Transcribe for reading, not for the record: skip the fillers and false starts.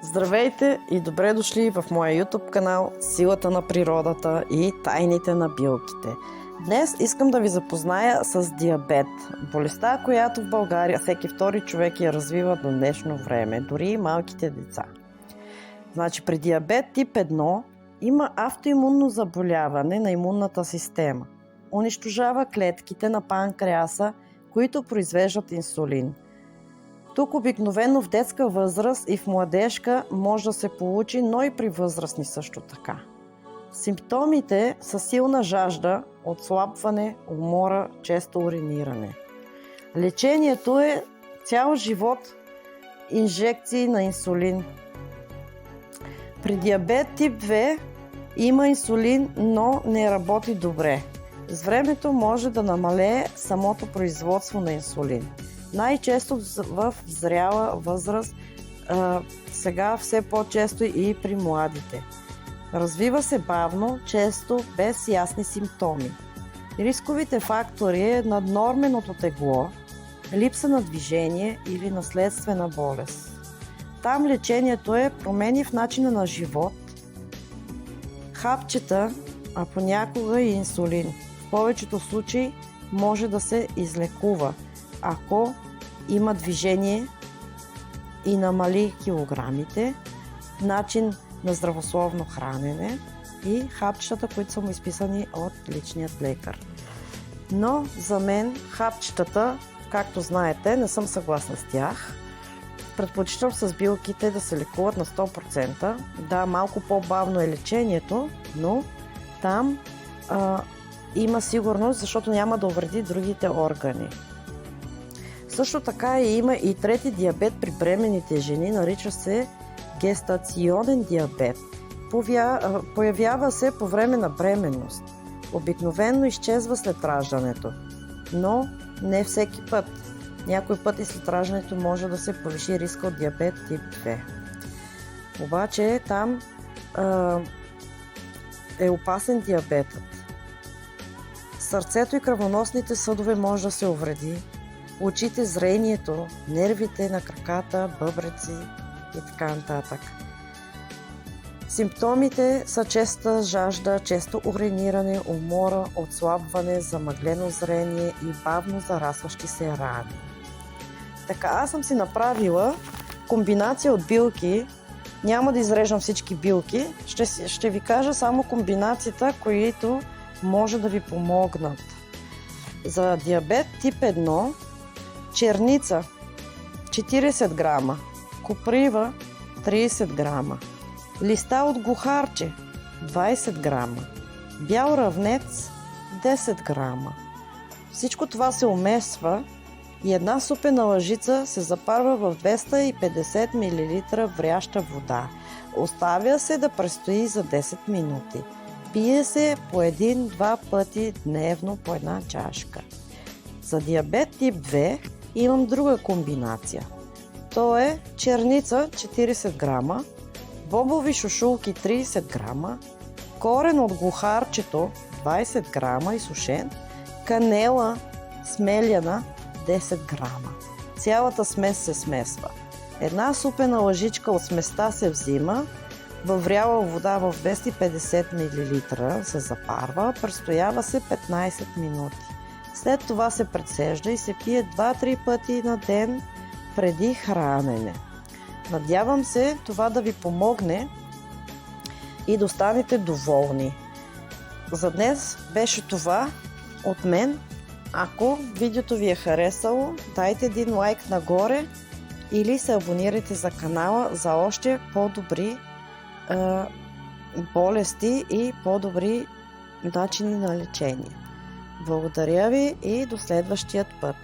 Здравейте и добре дошли в моя YouTube канал Силата на природата и тайните на билките. Днес искам да ви запозная с диабет. Болестта, която в България всеки втори човек я развива до днешно време, дори и малките деца. Значи при диабет тип 1 има автоимунно заболяване на имунната система. Унищожава клетките на панкреаса, които произвеждат инсулин. Тук обикновено в детска възраст и в младежка може да се получи, но и при възрастни също така. Симптомите са силна жажда, отслабване, умора, често уриниране. Лечението е цял живот инжекции на инсулин. При диабет тип 2 има инсулин, но не работи добре. С времето може да намалее самото производство на инсулин. Най-често в зряла възраст, сега все по-често и при младите. Развива се бавно, често без ясни симптоми. Рисковите фактори е наднорменото тегло, липса на движение или наследствена болест. Там лечението е промени в начина на живот, хапчета, а понякога и инсулин. В повечето случаи може да се излекува, ако има движение и намали килограмите, начин на здравословно хранене и хапчетата, които са му изписани от личният лекар. Но за мен хапчетата, както знаете, не съм съгласна с тях. Предпочитам с билките да се лекуват на 100%. Да, малко по-бавно е лечението, но там има сигурност, защото няма да увреди другите органи. Също така има и трети диабет при бременните жени, нарича се гестационен диабет. Появява се по време на бременност. Обикновено изчезва след раждането, но не всеки път. Някой път и след раждането може да се повиши риска от диабет тип 2. Обаче там е опасен диабетът. Сърцето и кръвоносните съдове може да се увреди, очите, зрението, нервите на краката, бъбреци и така нататък. Симптомите са честа жажда, често уриниране, умора, отслабване, замъглено зрение и бавно зарастващи се рани. Така, аз съм си направила комбинация от билки. Няма да изреждам всички билки, ще ви кажа само комбинацията, които може да ви помогнат. За диабет тип 1 черница 40 грама, коприва 30 грама, листа от глухарче 20 грама, бял равнец 10 грама. Всичко това се умесва и една супена лъжица се запарва в 250 мл вряща вода. Оставя се да престои за 10 минути. Пие се по 1-2 пъти дневно по една чашка. За диабет тип 2 имам друга комбинация. То е черница 40 грама, бобови шушулки 30 грама, корен от глухарчето 20 грама изсушен, канела смеляна 10 грама. Цялата смес се смесва. Една супена лъжичка от сместа се взима, във вряла вода в 250 мл се запарва, престоява се 15 минути. След това се прецежда и се пие 2-3 пъти на ден преди хранене. Надявам се това да ви помогне и да останете доволни. За днес беше това от мен. Ако видеото ви е харесало, дайте един лайк нагоре или се абонирайте за канала за още по-добри болести и по-добри начини на лечение. Благодаря ви и до следващият път!